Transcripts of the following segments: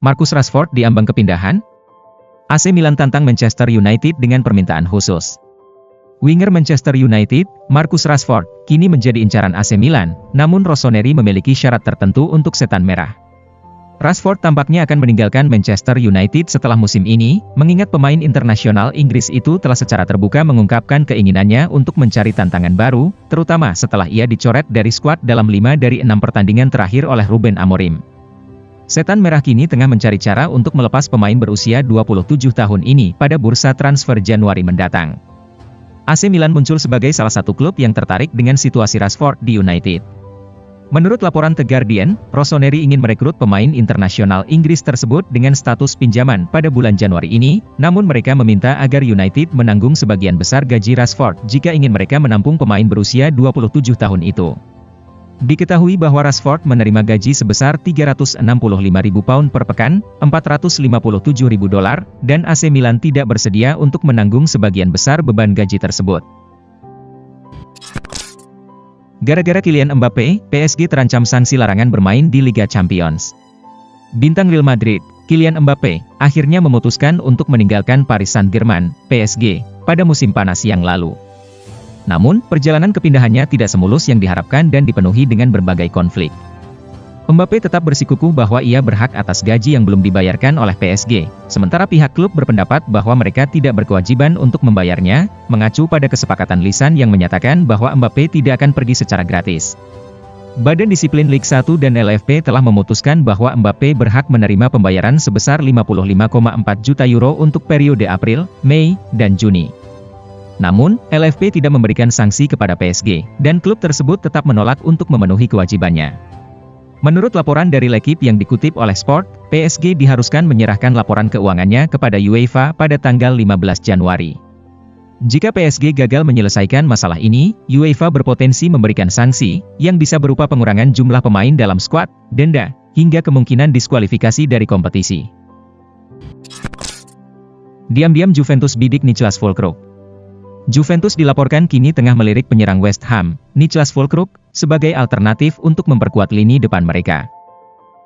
Marcus Rashford diambang kepindahan? AC Milan tantang Manchester United dengan permintaan khusus. Winger Manchester United, Marcus Rashford, kini menjadi incaran AC Milan, namun Rossoneri memiliki syarat tertentu untuk setan merah. Rashford tampaknya akan meninggalkan Manchester United setelah musim ini, mengingat pemain internasional Inggris itu telah secara terbuka mengungkapkan keinginannya untuk mencari tantangan baru, terutama setelah ia dicoret dari skuad dalam 5 dari 6 pertandingan terakhir oleh Ruben Amorim. Setan merah kini tengah mencari cara untuk melepas pemain berusia 27 tahun ini pada bursa transfer Januari mendatang. AC Milan muncul sebagai salah satu klub yang tertarik dengan situasi Rashford di United. Menurut laporan The Guardian, Rossoneri ingin merekrut pemain internasional Inggris tersebut dengan status pinjaman pada bulan Januari ini, namun mereka meminta agar United menanggung sebagian besar gaji Rashford jika ingin mereka menampung pemain berusia 27 tahun itu. Diketahui bahwa Rashford menerima gaji sebesar £365.000 per pekan, $457.000, dan AC Milan tidak bersedia untuk menanggung sebagian besar beban gaji tersebut. Gara-gara Kylian Mbappe, PSG terancam sanksi larangan bermain di Liga Champions. Bintang Real Madrid, Kylian Mbappe, akhirnya memutuskan untuk meninggalkan Paris Saint-Germain, PSG, pada musim panas yang lalu. Namun, perjalanan kepindahannya tidak semulus yang diharapkan dan dipenuhi dengan berbagai konflik. Mbappe tetap bersikukuh bahwa ia berhak atas gaji yang belum dibayarkan oleh PSG, sementara pihak klub berpendapat bahwa mereka tidak berkewajiban untuk membayarnya, mengacu pada kesepakatan lisan yang menyatakan bahwa Mbappe tidak akan pergi secara gratis. Badan Disiplin Ligue 1 dan LFP telah memutuskan bahwa Mbappe berhak menerima pembayaran sebesar €55,4 juta untuk periode April, Mei, dan Juni. Namun, LFP tidak memberikan sanksi kepada PSG, dan klub tersebut tetap menolak untuk memenuhi kewajibannya. Menurut laporan dari L'Equipe yang dikutip oleh Sport, PSG diharuskan menyerahkan laporan keuangannya kepada UEFA pada tanggal 15 Januari. Jika PSG gagal menyelesaikan masalah ini, UEFA berpotensi memberikan sanksi, yang bisa berupa pengurangan jumlah pemain dalam skuad, denda, hingga kemungkinan diskualifikasi dari kompetisi. Diam-diam Juventus bidik Niclas Füllkrug. Juventus dilaporkan kini tengah melirik penyerang West Ham, Niclas Füllkrug, sebagai alternatif untuk memperkuat lini depan mereka.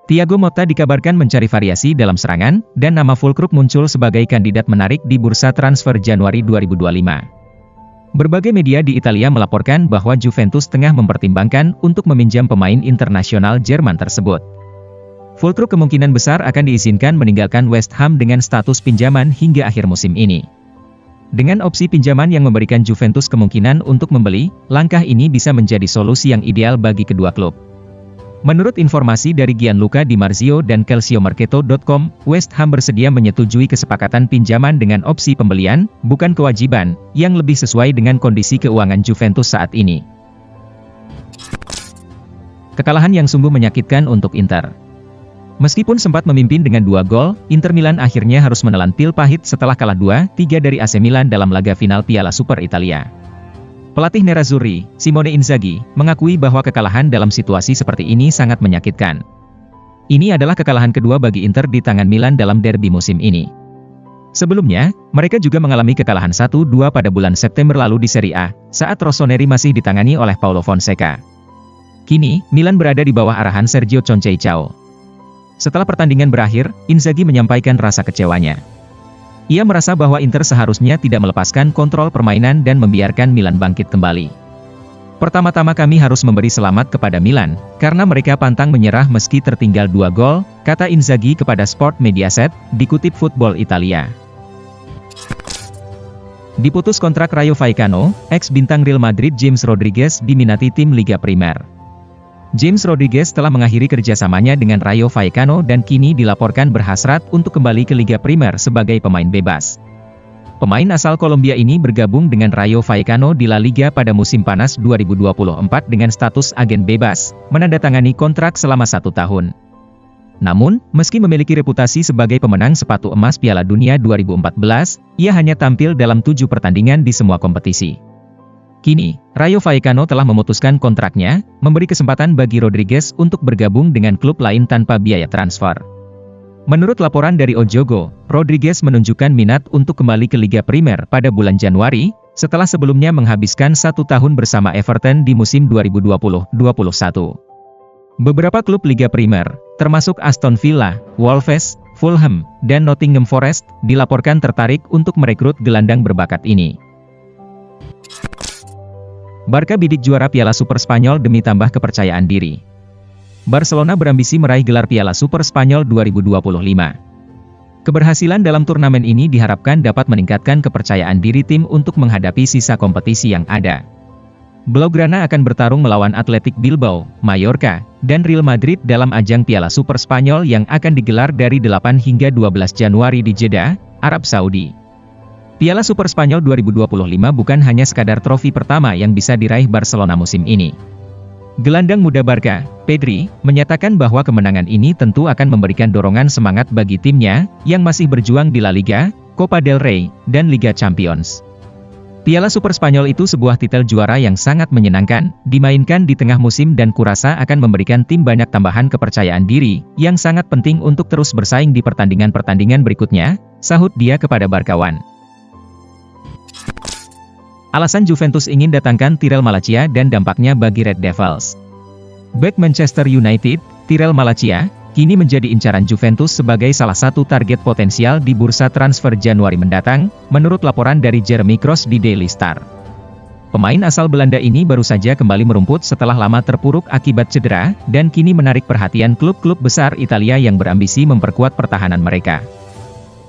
Thiago Motta dikabarkan mencari variasi dalam serangan, dan nama Füllkrug muncul sebagai kandidat menarik di bursa transfer Januari 2025. Berbagai media di Italia melaporkan bahwa Juventus tengah mempertimbangkan untuk meminjam pemain internasional Jerman tersebut. Füllkrug kemungkinan besar akan diizinkan meninggalkan West Ham dengan status pinjaman hingga akhir musim ini. Dengan opsi pinjaman yang memberikan Juventus kemungkinan untuk membeli, langkah ini bisa menjadi solusi yang ideal bagi kedua klub. Menurut informasi dari Gianluca Di Marzio dan calciomercato.com, West Ham bersedia menyetujui kesepakatan pinjaman dengan opsi pembelian, bukan kewajiban, yang lebih sesuai dengan kondisi keuangan Juventus saat ini. Kekalahan yang sungguh menyakitkan untuk Inter. Meskipun sempat memimpin dengan 2 gol, Inter Milan akhirnya harus menelan pil pahit setelah kalah 2-3 dari AC Milan dalam laga final Piala Super Italia. Pelatih Nerazzurri, Simone Inzaghi, mengakui bahwa kekalahan dalam situasi seperti ini sangat menyakitkan. Ini adalah kekalahan kedua bagi Inter di tangan Milan dalam derby musim ini. Sebelumnya, mereka juga mengalami kekalahan 1-2 pada bulan September lalu di Serie A, saat Rossoneri masih ditangani oleh Paulo Fonseca. Kini, Milan berada di bawah arahan Sergio Conceição. Setelah pertandingan berakhir, Inzaghi menyampaikan rasa kecewanya. Ia merasa bahwa Inter seharusnya tidak melepaskan kontrol permainan dan membiarkan Milan bangkit kembali. Pertama-tama kami harus memberi selamat kepada Milan, karena mereka pantang menyerah meski tertinggal 2 gol, kata Inzaghi kepada Sport Mediaset, dikutip Football Italia. Diputus kontrak Rayo Vallecano, ex-bintang Real Madrid James Rodriguez diminati tim Liga Primer. James Rodriguez telah mengakhiri kerjasamanya dengan Rayo Vallecano dan kini dilaporkan berhasrat untuk kembali ke Liga Primer sebagai pemain bebas. Pemain asal Kolombia ini bergabung dengan Rayo Vallecano di La Liga pada musim panas 2024 dengan status agen bebas, menandatangani kontrak selama 1 tahun. Namun, meski memiliki reputasi sebagai pemenang sepatu emas Piala Dunia 2014, ia hanya tampil dalam 7 pertandingan di semua kompetisi. Kini, Rayo Vallecano telah memutuskan kontraknya, memberi kesempatan bagi Rodriguez untuk bergabung dengan klub lain tanpa biaya transfer. Menurut laporan dari O Jogo, Rodriguez menunjukkan minat untuk kembali ke Liga Primer pada bulan Januari, setelah sebelumnya menghabiskan 1 tahun bersama Everton di musim 2020-21. Beberapa klub Liga Primer, termasuk Aston Villa, Wolves, Fulham, dan Nottingham Forest dilaporkan tertarik untuk merekrut gelandang berbakat ini. Barca bidik juara Piala Super Spanyol demi tambah kepercayaan diri. Barcelona berambisi meraih gelar Piala Super Spanyol 2025. Keberhasilan dalam turnamen ini diharapkan dapat meningkatkan kepercayaan diri tim untuk menghadapi sisa kompetisi yang ada. Blaugrana akan bertarung melawan Athletic Bilbao, Mallorca, dan Real Madrid dalam ajang Piala Super Spanyol yang akan digelar dari 8 hingga 12 Januari di Jeddah, Arab Saudi. Piala Super Spanyol 2025 bukan hanya sekadar trofi pertama yang bisa diraih Barcelona musim ini. Gelandang muda Barca, Pedri, menyatakan bahwa kemenangan ini tentu akan memberikan dorongan semangat bagi timnya, yang masih berjuang di La Liga, Copa del Rey, dan Liga Champions. Piala Super Spanyol itu sebuah titel juara yang sangat menyenangkan, dimainkan di tengah musim dan kurasa akan memberikan tim banyak tambahan kepercayaan diri, yang sangat penting untuk terus bersaing di pertandingan-pertandingan berikutnya, sahut dia kepada Barcawan. Alasan Juventus ingin datangkan Tyrell Malacia dan dampaknya bagi Red Devils. Bek Manchester United, Tyrell Malacia, kini menjadi incaran Juventus sebagai salah satu target potensial di bursa transfer Januari mendatang, menurut laporan dari Jeremy Cross di Daily Star. Pemain asal Belanda ini baru saja kembali merumput setelah lama terpuruk akibat cedera, dan kini menarik perhatian klub-klub besar Italia yang berambisi memperkuat pertahanan mereka.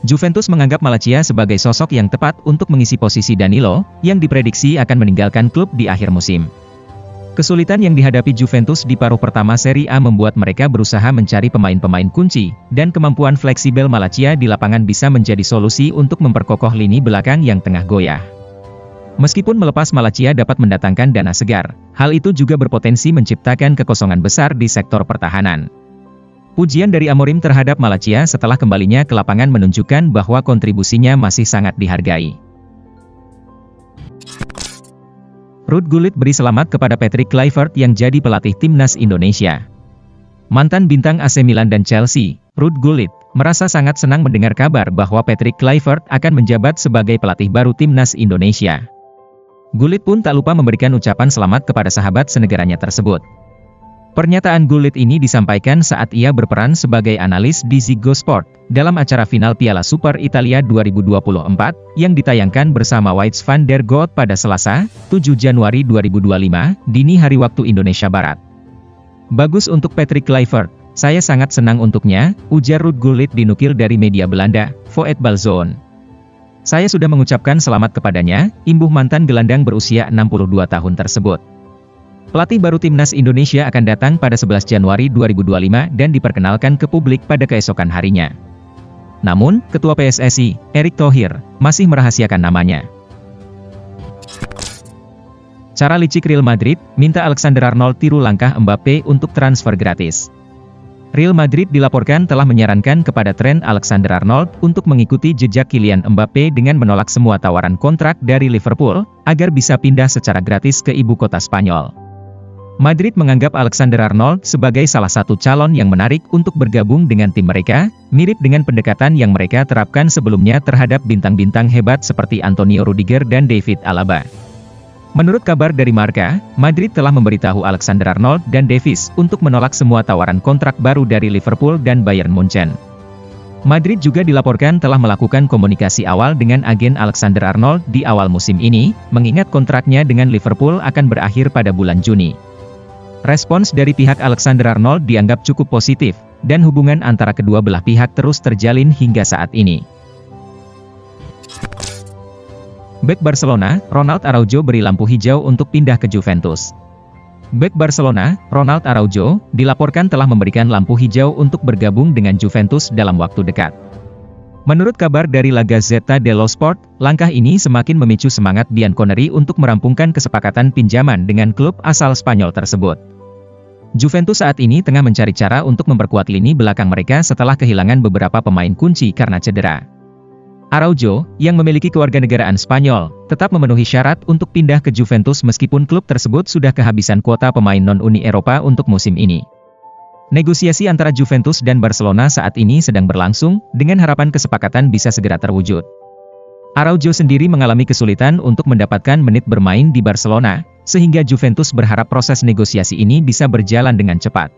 Juventus menganggap Malacia sebagai sosok yang tepat untuk mengisi posisi Danilo, yang diprediksi akan meninggalkan klub di akhir musim. Kesulitan yang dihadapi Juventus di paruh pertama Serie A membuat mereka berusaha mencari pemain-pemain kunci, dan kemampuan fleksibel Malacia di lapangan bisa menjadi solusi untuk memperkokoh lini belakang yang tengah goyah. Meskipun melepas Malacia dapat mendatangkan dana segar, hal itu juga berpotensi menciptakan kekosongan besar di sektor pertahanan. Pujian dari Amorim terhadap Malacia setelah kembalinya ke lapangan menunjukkan bahwa kontribusinya masih sangat dihargai. Ruud Gullit beri selamat kepada Patrick Kluivert yang jadi pelatih timnas Indonesia. Mantan bintang AC Milan dan Chelsea, Ruud Gullit, merasa sangat senang mendengar kabar bahwa Patrick Kluivert akan menjabat sebagai pelatih baru timnas Indonesia. Gullit pun tak lupa memberikan ucapan selamat kepada sahabat senegaranya tersebut. Pernyataan Gullit ini disampaikan saat ia berperan sebagai analis di Ziggo Sport, dalam acara final Piala Super Italia 2024, yang ditayangkan bersama Weijs van der Goot pada Selasa, 7 Januari 2025, dini hari waktu Indonesia Barat. Bagus untuk Patrick Kluivert, saya sangat senang untuknya, ujar Ruud Gullit dinukil dari media Belanda, Voetbalzone. Saya sudah mengucapkan selamat kepadanya, imbuh mantan gelandang berusia 62 tahun tersebut. Pelatih baru timnas Indonesia akan datang pada 11 Januari 2025 dan diperkenalkan ke publik pada keesokan harinya. Namun, Ketua PSSI, Erick Thohir, masih merahasiakan namanya. Cara licik Real Madrid, minta Alexander-Arnold tiru langkah Mbappe untuk transfer gratis. Real Madrid dilaporkan telah menyarankan kepada Trent Alexander-Arnold untuk mengikuti jejak Kylian Mbappe dengan menolak semua tawaran kontrak dari Liverpool, agar bisa pindah secara gratis ke ibu kota Spanyol. Madrid menganggap Alexander-Arnold sebagai salah satu calon yang menarik untuk bergabung dengan tim mereka, mirip dengan pendekatan yang mereka terapkan sebelumnya terhadap bintang-bintang hebat seperti Antonio Rudiger dan David Alaba. Menurut kabar dari Marca, Madrid telah memberitahu Alexander-Arnold dan Davies untuk menolak semua tawaran kontrak baru dari Liverpool dan Bayern Munchen. Madrid juga dilaporkan telah melakukan komunikasi awal dengan agen Alexander-Arnold di awal musim ini, mengingat kontraknya dengan Liverpool akan berakhir pada bulan Juni. Respons dari pihak Alexander-Arnold dianggap cukup positif, dan hubungan antara kedua belah pihak terus terjalin hingga saat ini. Bek Barcelona, Ronald Araujo beri lampu hijau untuk pindah ke Juventus. Bek Barcelona, Ronald Araujo, dilaporkan telah memberikan lampu hijau untuk bergabung dengan Juventus dalam waktu dekat. Menurut kabar dari La Gazzetta dello Sport, langkah ini semakin memicu semangat Bianconeri untuk merampungkan kesepakatan pinjaman dengan klub asal Spanyol tersebut. Juventus saat ini tengah mencari cara untuk memperkuat lini belakang mereka setelah kehilangan beberapa pemain kunci karena cedera. Araujo, yang memiliki kewarganegaraan Spanyol, tetap memenuhi syarat untuk pindah ke Juventus meskipun klub tersebut sudah kehabisan kuota pemain non-Uni Eropa untuk musim ini. Negosiasi antara Juventus dan Barcelona saat ini sedang berlangsung, dengan harapan kesepakatan bisa segera terwujud. Araujo sendiri mengalami kesulitan untuk mendapatkan menit bermain di Barcelona, sehingga Juventus berharap proses negosiasi ini bisa berjalan dengan cepat.